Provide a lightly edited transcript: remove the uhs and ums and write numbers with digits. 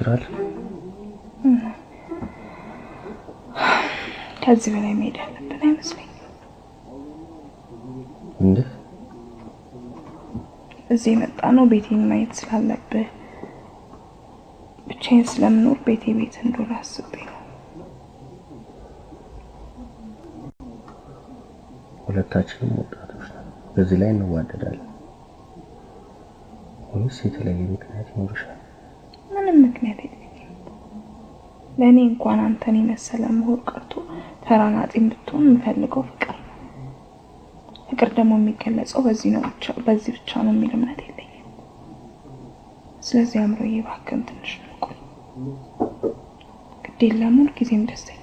ችግር አለ? ከዚህ በላይ መሄድ አለብን አይመስለኝም። እንዴ? እዚህ መጣ ነው ቤቴን ማየት ስላለብህ ብቻዬን ስለምኖር ቤቴ ቤት እንደሆነ አስቤ ነው። ሁለታችንም ወጣቶች ነን። በዚህ ላይ እንዋደዳለን። ወይስ የተለየ ምክንያት ይኖርሻል? ምንም ምክንያት የለኝም። ለእኔ እንኳን አንተን የመሰለ ምሁር ቀርቶ ተራናጢም ብትሆን የምፈልገው ፍቅር ነው። ፍቅር ደግሞ የሚገለጸው በዚህ ብቻ ነው የሚል እምነት የለኝም። ስለዚህ አምሮዬ እባክህን ትንሽ ነው ቆይ። ግድ የለም ሁልጊዜም ደስተኛ